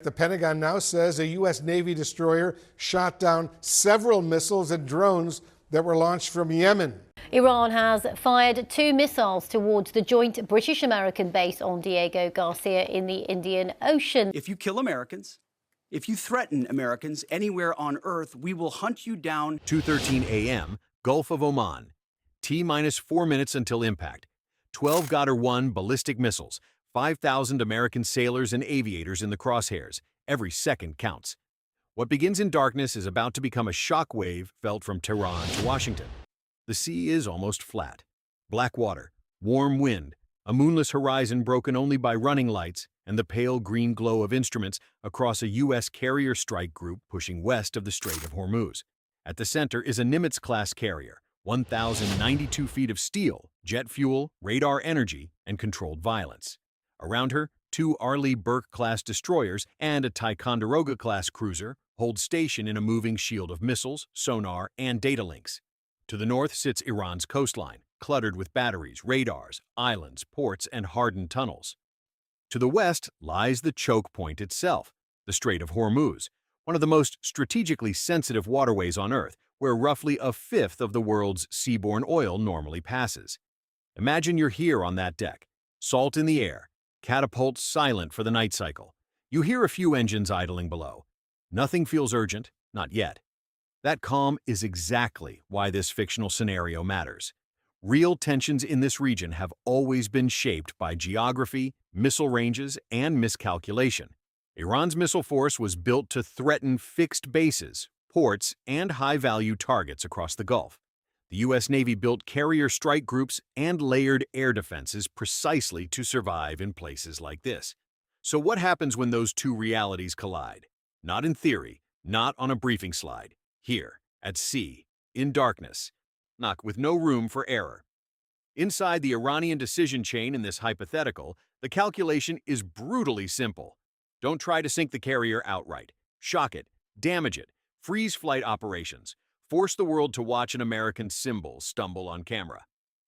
The Pentagon now says a U.S. Navy destroyer shot down several missiles and drones that were launched from Yemen. Iran has fired 2 missiles towards the joint British-American base on Diego Garcia in the Indian Ocean. If you kill Americans, if you threaten Americans anywhere on Earth, we will hunt you down. 2:13 a.m., Gulf of Oman. T-minus 4 minutes until impact. 12 Qadr-1 ballistic missiles. 5,000 American sailors and aviators in the crosshairs. Every second counts. What begins in darkness is about to become a shock wave felt from Tehran to Washington. The sea is almost flat. Black water, warm wind, a moonless horizon broken only by running lights, and the pale green glow of instruments across a U.S. carrier strike group pushing west of the Strait of Hormuz. At the center is a Nimitz-class carrier, 1,092 feet of steel, jet fuel, radar energy, and controlled violence. Around her, 2 Arleigh Burke-class destroyers and a Ticonderoga-class cruiser hold station in a moving shield of missiles, sonar, and data links. To the north sits Iran's coastline, cluttered with batteries, radars, islands, ports, and hardened tunnels. To the west lies the choke point itself, the Strait of Hormuz, one of the most strategically sensitive waterways on Earth, where roughly a fifth of the world's seaborne oil normally passes. Imagine you're here on that deck, salt in the air, catapults silent for the night cycle. You hear a few engines idling below. Nothing feels urgent, not yet. That calm is exactly why this fictional scenario matters. Real tensions in this region have always been shaped by geography, missile ranges, and miscalculation. Iran's missile force was built to threaten fixed bases, ports, and high-value targets across the Gulf. The U.S. Navy built carrier strike groups and layered air defenses precisely to survive in places like this. So what happens when those two realities collide? Not in theory, not on a briefing slide. Here, at sea, in darkness, with no room for error. Inside the Iranian decision chain in this hypothetical, the calculation is brutally simple. Don't try to sink the carrier outright. Shock it, damage it, freeze flight operations, force the world to watch an American symbol stumble on camera.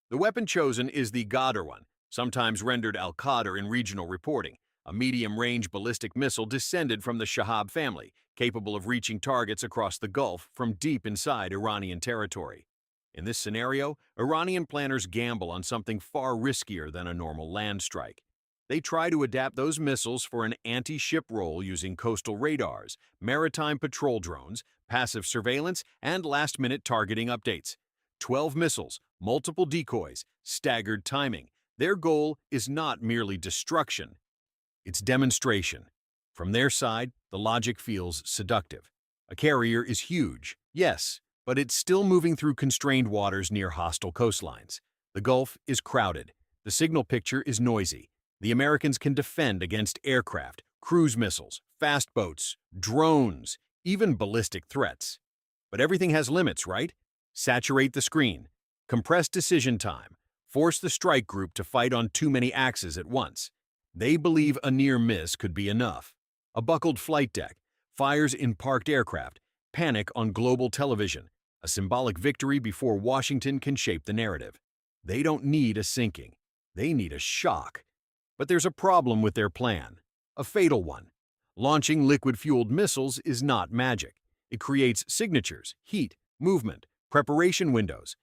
The weapon chosen is the Qadr one, sometimes rendered Al-Qadr in regional reporting, a medium-range ballistic missile descended from the Shahab family, capable of reaching targets across the Gulf from deep inside Iranian territory. In this scenario, Iranian planners gamble on something far riskier than a normal land strike. They try to adapt those missiles for an anti-ship role using coastal radars, maritime patrol drones, passive surveillance, and last-minute targeting updates. 12 missiles, multiple decoys, staggered timing. Their goal is not merely destruction. It's demonstration. From their side, the logic feels seductive. A carrier is huge, yes, but it's still moving through constrained waters near hostile coastlines. The Gulf is crowded. The signal picture is noisy. The Americans can defend against aircraft, cruise missiles, fast boats, drones, even ballistic threats. But everything has limits, right? Saturate the screen. Compress decision time. Force the strike group to fight on too many axes at once. They believe a near miss could be enough. A buckled flight deck, fires in parked aircraft, panic on global television, a symbolic victory before Washington can shape the narrative. They don't need a sinking. They need a shock. But there's a problem with their plan, a fatal one. Launching liquid-fueled missiles is not magic. It creates signatures, heat, movement, preparation windows,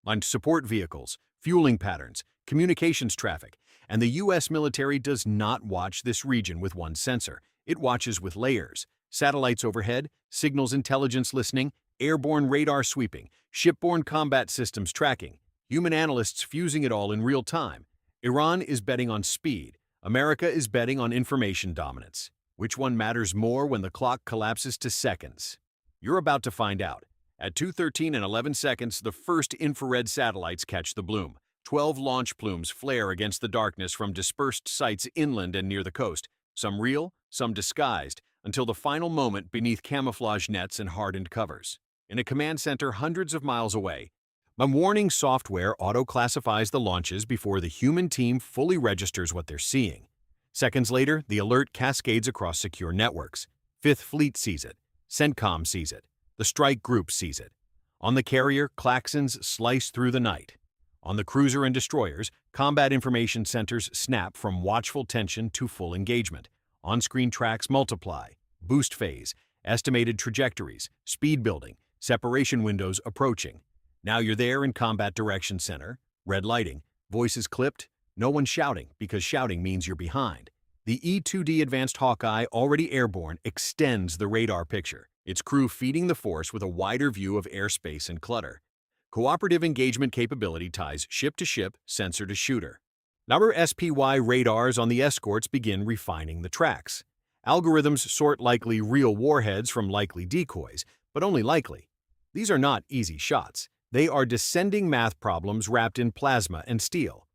on support vehicles, fueling patterns, communications traffic, and the U.S. military does not watch this region with one sensor. It watches with layers, satellites overhead, signals intelligence listening, airborne radar sweeping, shipborne combat systems tracking, human analysts fusing it all in real time. Iran is betting on speed. America is betting on information dominance. Which one matters more when the clock collapses to seconds? You're about to find out. At 2:13 and 11 seconds, the first infrared satellites catch the bloom. 12 launch plumes flare against the darkness from dispersed sites inland and near the coast, some real, some disguised, until the final moment beneath camouflage nets and hardened covers. In a command center hundreds of miles away, warning software auto-classifies the launches before the human team fully registers what they're seeing. Seconds later, the alert cascades across secure networks. Fifth Fleet sees it. CENTCOM sees it. The strike group sees it. On the carrier, klaxons slice through the night. On the cruiser and destroyers, combat information centers snap from watchful tension to full engagement. On-screen tracks multiply, boost phase, estimated trajectories, speed building, separation windows approaching. Now you're there in Combat Direction Center, red lighting, voices clipped, no one shouting because shouting means you're behind. The E-2D Advanced Hawkeye, already airborne, extends the radar picture, its crew feeding the force with a wider view of airspace and clutter. Cooperative engagement capability ties ship to ship, sensor to shooter. Number SPY radars on the escorts begin refining the tracks. Algorithms sort likely real warheads from likely decoys, but only likely. These are not easy shots. They are descending math problems wrapped in plasma and steel.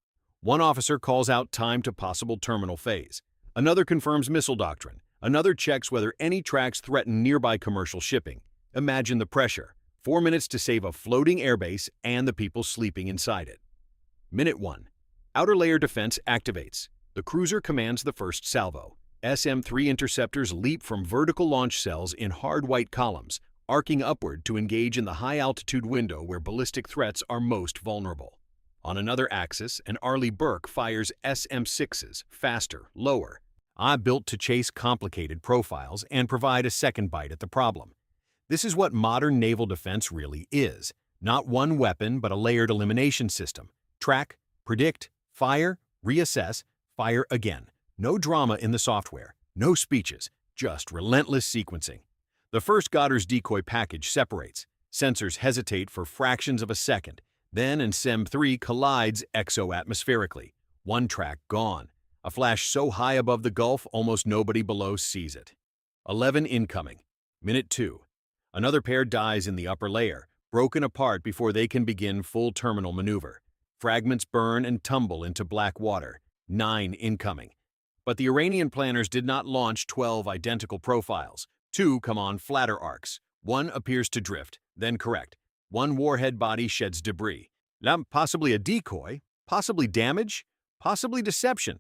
One officer calls out time to possible terminal phase. Another confirms missile doctrine. Another checks whether any tracks threaten nearby commercial shipping. Imagine the pressure. 4 minutes to save a floating airbase and the people sleeping inside it. Minute 1. Outer layer defense activates. The cruiser commands the first salvo. SM-3 interceptors leap from vertical launch cells in hard white columns, arcing upward to engage in the high-altitude window where ballistic threats are most vulnerable. On another axis, an Arleigh Burke fires SM-6s, faster, lower. Built to chase complicated profiles and provide a second bite at the problem. This is what modern naval defense really is. Not one weapon, but a layered elimination system. Track, predict, fire, reassess, fire again. No drama in the software, no speeches, just relentless sequencing. The first Goddard's decoy package separates. Sensors hesitate for fractions of a second. Then SM-3 collides exo-atmospherically. One track gone. A flash so high above the Gulf, almost nobody below sees it. 11 incoming. Minute 2. Another pair dies in the upper layer, broken apart before they can begin full terminal maneuver. Fragments burn and tumble into black water. 9 incoming. But the Iranian planners did not launch 12 identical profiles. 2 come on flatter arcs. 1 appears to drift, then correct. 1 warhead body sheds debris. Possibly a decoy, possibly damage, possibly deception.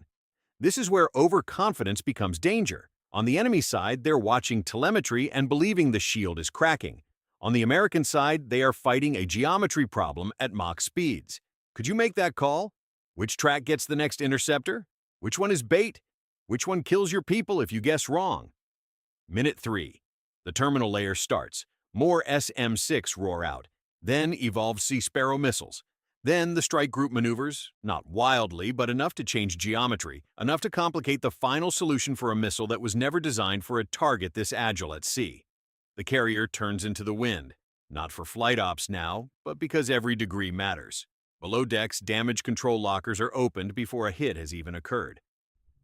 This is where overconfidence becomes danger. On the enemy side, they're watching telemetry and believing the shield is cracking. On the American side, they are fighting a geometry problem at Mach speeds. Could you make that call? Which track gets the next interceptor? Which one is bait? Which one kills your people if you guess wrong? Minute 3. The terminal layer starts. More SM-6 roar out. Then evolve Sea Sparrow missiles. Then the strike group maneuvers, not wildly, but enough to change geometry, enough to complicate the final solution for a missile that was never designed for a target this agile at sea. The carrier turns into the wind, not for flight ops now, but because every degree matters. Below decks, damage control lockers are opened before a hit has even occurred.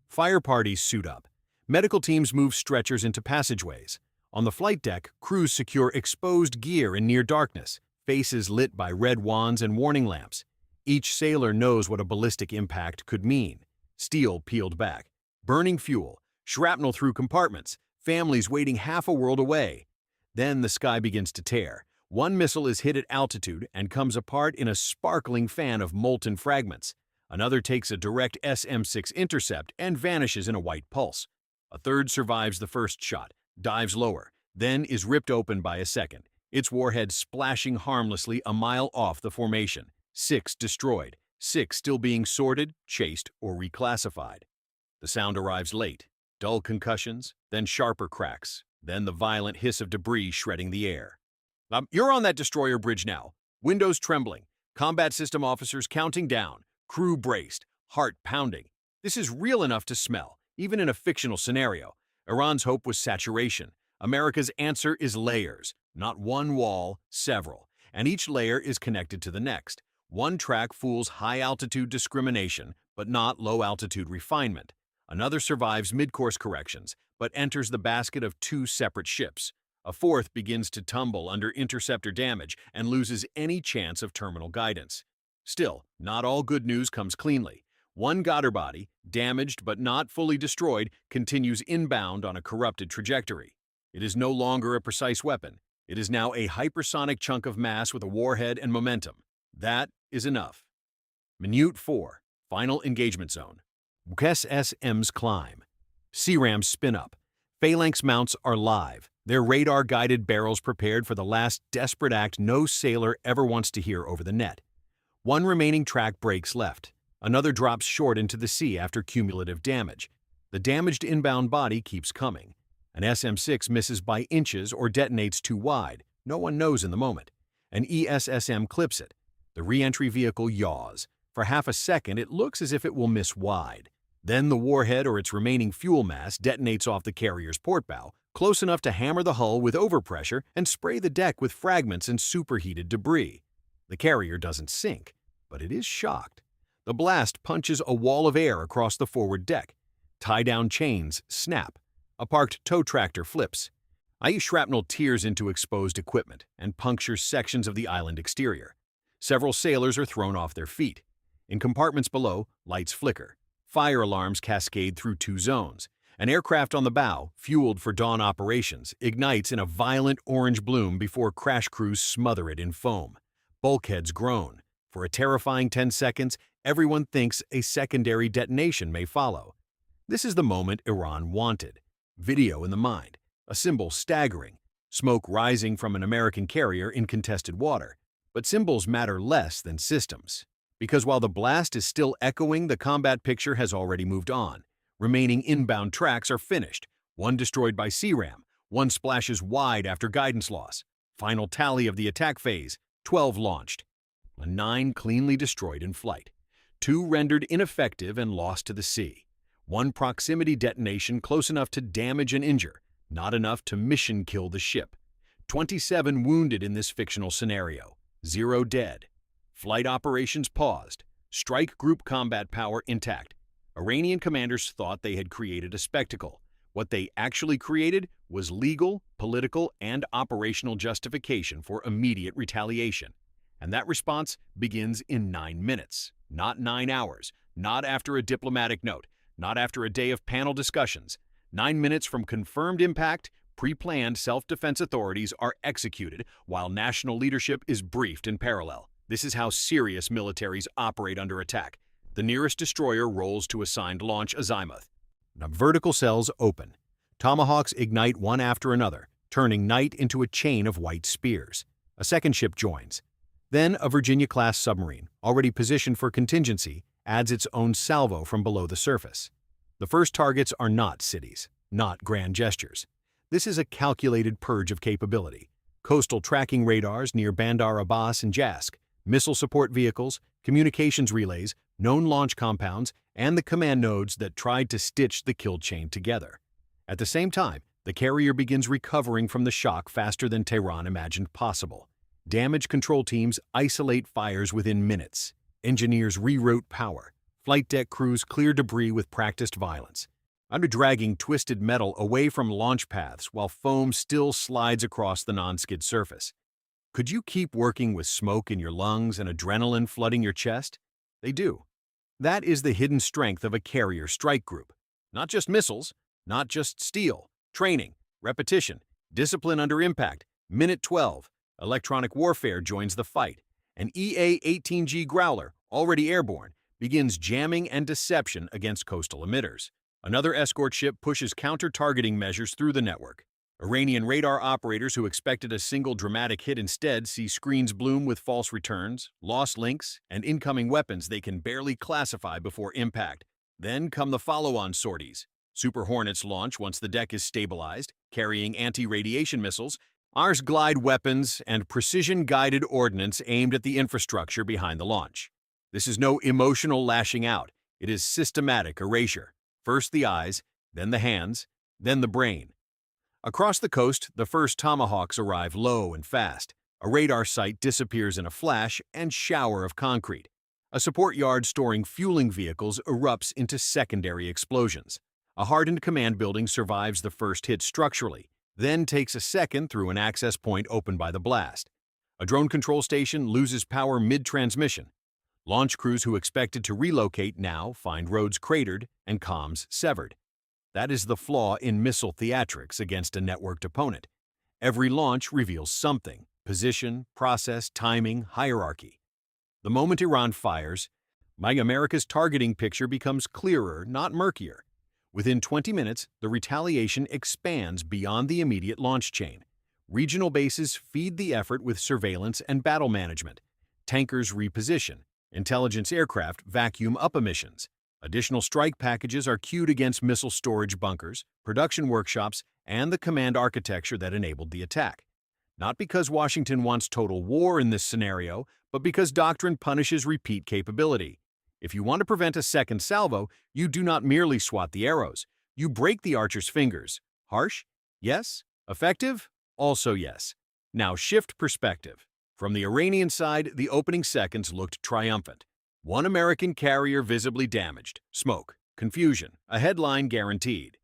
Fire parties suit up. Medical teams move stretchers into passageways. On the flight deck, crews secure exposed gear in near darkness, faces lit by red wands and warning lamps. Each sailor knows what a ballistic impact could mean. Steel peeled back, burning fuel, shrapnel through compartments, families waiting half a world away. Then the sky begins to tear. One missile is hit at altitude and comes apart in a sparkling fan of molten fragments. Another takes a direct SM-6 intercept and vanishes in a white pulse. A third survives the first shot, dives lower, then is ripped open by a second, its warhead splashing harmlessly a mile off the formation. 6 destroyed, 6 still being sorted, chased, or reclassified. The sound arrives late. Dull concussions, then sharper cracks, then the violent hiss of debris shredding the air. You're on that destroyer bridge now. Windows trembling, combat system officers counting down, crew braced, heart pounding. This is real enough to smell, even in a fictional scenario. Iran's hope was saturation. America's answer is layers. Not one wall, several. And each layer is connected to the next. One track fools high-altitude discrimination, but not low-altitude refinement. Another survives mid-course corrections, but enters the basket of 2 separate ships. A fourth begins to tumble under interceptor damage and loses any chance of terminal guidance. Still, not all good news comes cleanly. One Goddard body, damaged but not fully destroyed, continues inbound on a corrupted trajectory. It is no longer a precise weapon. It is now a hypersonic chunk of mass with a warhead and momentum. That is enough. Minute 4. Final engagement zone. USS's climb. CRAMs spin up. Phalanx mounts are live, their radar-guided barrels prepared for the last desperate act no sailor ever wants to hear over the net. One remaining track breaks left. Another drops short into the sea after cumulative damage. The damaged inbound body keeps coming. An SM-6 misses by inches or detonates too wide. No one knows in the moment. An ESSM clips it. The re-entry vehicle yaws. For half a second, it looks as if it will miss wide. Then the warhead or its remaining fuel mass detonates off the carrier's port bow, close enough to hammer the hull with overpressure and spray the deck with fragments and superheated debris. The carrier doesn't sink, but it is shocked. The blast punches a wall of air across the forward deck. Tie-down chains snap. A parked tow tractor flips. IE shrapnel tears into exposed equipment and punctures sections of the island exterior. Several sailors are thrown off their feet. In compartments below, lights flicker. Fire alarms cascade through 2 zones. An aircraft on the bow, fueled for dawn operations, ignites in a violent orange bloom before crash crews smother it in foam. Bulkheads groan. For a terrifying 10 seconds, everyone thinks a secondary detonation may follow. This is the moment Iran wanted. Video in the mind, a symbol staggering, smoke rising from an American carrier in contested water. But symbols matter less than systems. Because while the blast is still echoing, the combat picture has already moved on. Remaining inbound tracks are finished. 1 destroyed by CRAM, 1 splashes wide after guidance loss. Final tally of the attack phase, 12 launched. 9 cleanly destroyed in flight. 2 rendered ineffective and lost to the sea. 1 proximity detonation close enough to damage and injure, not enough to mission kill the ship. 27 wounded in this fictional scenario, 0 dead. Flight operations paused. Strike group combat power intact. Iranian commanders thought they had created a spectacle. What they actually created was legal, political, and operational justification for immediate retaliation. And that response begins in 9 minutes, not 9 hours, not after a diplomatic note, not after a day of panel discussions. 9 minutes from confirmed impact, pre-planned self-defense authorities are executed while national leadership is briefed in parallel. This is how serious militaries operate under attack. The nearest destroyer rolls to assigned launch azimuth. Now, vertical cells open. Tomahawks ignite one after another, turning night into a chain of white spears. A second ship joins. Then a Virginia-class submarine, already positioned for contingency, adds its own salvo from below the surface. The first targets are not cities, not grand gestures. This is a calculated purge of capability. Coastal tracking radars near Bandar Abbas and Jask, missile support vehicles, communications relays, known launch compounds, and the command nodes that tried to stitch the kill chain together. At the same time, the carrier begins recovering from the shock faster than Tehran imagined possible. Damage control teams isolate fires within minutes. Engineers reroute power. Flight deck crews clear debris with practiced violence. Under dragging twisted metal away from launch paths while foam still slides across the non-skid surface. Could you keep working with smoke in your lungs and adrenaline flooding your chest? They do. That is the hidden strength of a carrier strike group. Not just missiles, not just steel, training, repetition, discipline under impact. Minute 12, electronic warfare joins the fight. An EA-18G Growler, already airborne, begins jamming and deception against coastal emitters. Another escort ship pushes counter-targeting measures through the network. Iranian radar operators who expected a single dramatic hit instead see screens bloom with false returns, lost links, and incoming weapons they can barely classify before impact. Then come the follow-on sorties. Super Hornets launch once the deck is stabilized, carrying anti-radiation missiles, Ars glide weapons, and precision-guided ordnance aimed at the infrastructure behind the launch. This is no emotional lashing out. It is systematic erasure. First the eyes, then the hands, then the brain. Across the coast, the first Tomahawks arrive low and fast. A radar site disappears in a flash and shower of concrete. A support yard storing fueling vehicles erupts into secondary explosions. A hardened command building survives the first hit structurally, then takes a second through an access point opened by the blast. A drone control station loses power mid-transmission. Launch crews who expected to relocate now find roads cratered and comms severed. That is the flaw in missile theatrics against a networked opponent. Every launch reveals something: position, process, timing, hierarchy. The moment Iran fires, America's targeting picture becomes clearer, not murkier. Within 20 minutes, the retaliation expands beyond the immediate launch chain. Regional bases feed the effort with surveillance and battle management. Tankers reposition. Intelligence aircraft vacuum up emissions. Additional strike packages are queued against missile storage bunkers, production workshops, and the command architecture that enabled the attack. Not because Washington wants total war in this scenario, but because doctrine punishes repeat capability. If you want to prevent a second salvo, you do not merely swat the arrows. You break the archer's fingers. Harsh? Yes. Effective? Also yes. Now shift perspective. From the Iranian side, the opening seconds looked triumphant. One American carrier visibly damaged. Smoke. Confusion. A headline guaranteed.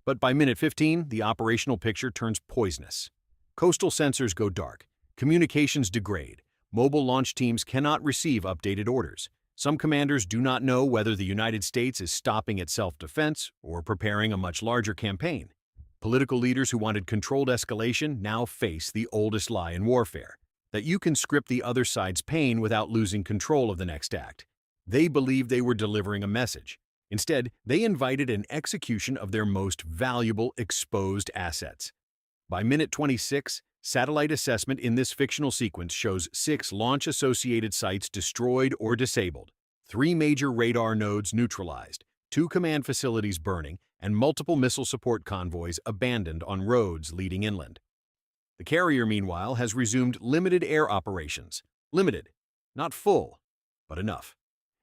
But by minute 15, the operational picture turns poisonous. Coastal sensors go dark. Communications degrade. Mobile launch teams cannot receive updated orders. Some commanders do not know whether the United States is stopping at self-defense or preparing a much larger campaign. Political leaders who wanted controlled escalation now face the oldest lie in warfare, that you can script the other side's pain without losing control of the next act. They believed they were delivering a message. Instead, they invited an execution of their most valuable exposed assets. By minute 26, satellite assessment in this fictional sequence shows 6 launch-associated sites destroyed or disabled, 3 major radar nodes neutralized, 2 command facilities burning, and multiple missile support convoys abandoned on roads leading inland. The carrier, meanwhile, has resumed limited air operations. Limited, not full, but enough.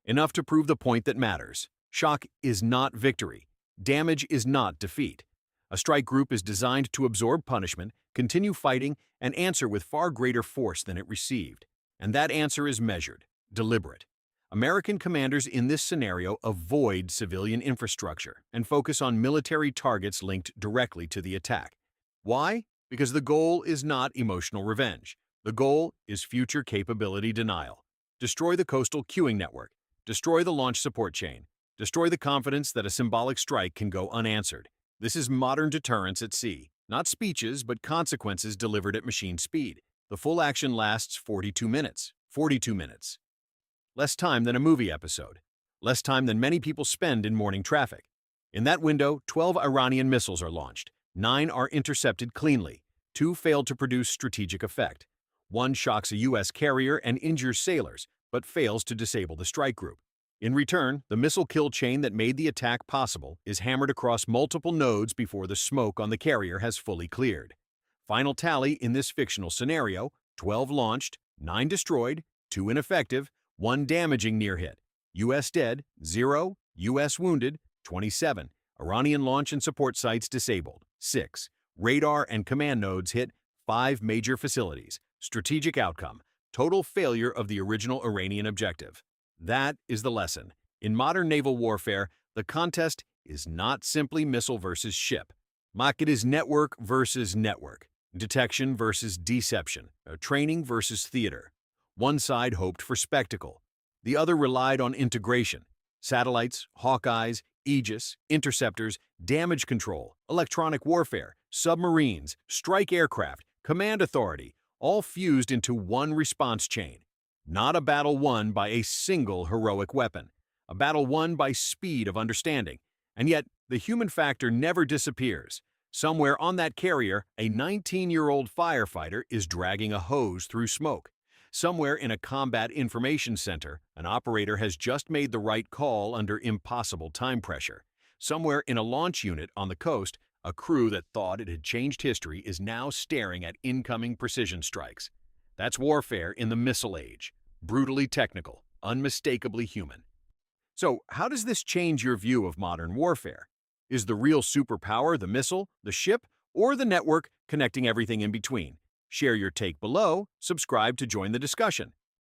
Enough to prove the point that matters. Shock is not victory. Damage is not defeat. A strike group is designed to absorb punishment, continue fighting, and answer with far greater force than it received. And that answer is measured, deliberate. American commanders in this scenario avoid civilian infrastructure and focus on military targets linked directly to the attack. Why? Because the goal is not emotional revenge. The goal is future capability denial. Destroy the coastal queuing network. Destroy the launch support chain. Destroy the confidence that a symbolic strike can go unanswered. This is modern deterrence at sea. Not speeches, but consequences delivered at machine speed. The full action lasts 42 minutes. 42 minutes. Less time than a movie episode. Less time than many people spend in morning traffic. In that window, 12 Iranian missiles are launched. 9 are intercepted cleanly. 2 failed to produce strategic effect. 1 shocks a U.S. carrier and injures sailors, but fails to disable the strike group. In return, the missile kill chain that made the attack possible is hammered across multiple nodes before the smoke on the carrier has fully cleared. Final tally in this fictional scenario: 12 launched, 9 destroyed, 2 ineffective, 1 damaging near hit. U.S. dead, 0, U.S. wounded, 27. Iranian launch and support sites disabled, 6. Radar and command nodes hit, 5 major facilities. Strategic outcome: total failure of the original Iranian objective. That is the lesson. In modern naval warfare, the contest is not simply missile versus ship. It is network versus network, detection versus deception, training versus theater. One side hoped for spectacle. The other relied on integration. Satellites, Hawkeyes, Aegis, interceptors, damage control, electronic warfare, submarines, strike aircraft, command authority, all fused into one response chain. Not a battle won by a single heroic weapon. A battle won by speed of understanding. And yet, the human factor never disappears. Somewhere on that carrier, a 19-year-old firefighter is dragging a hose through smoke. Somewhere in a combat information center, an operator has just made the right call under impossible time pressure. Somewhere in a launch unit on the coast, a crew that thought it had changed history is now staring at incoming precision strikes. That's warfare in the missile age. Brutally technical, unmistakably human. So, how does this change your view of modern warfare? Is the real superpower the missile, the ship, or the network connecting everything in between? Share your take below, subscribe to join the discussion.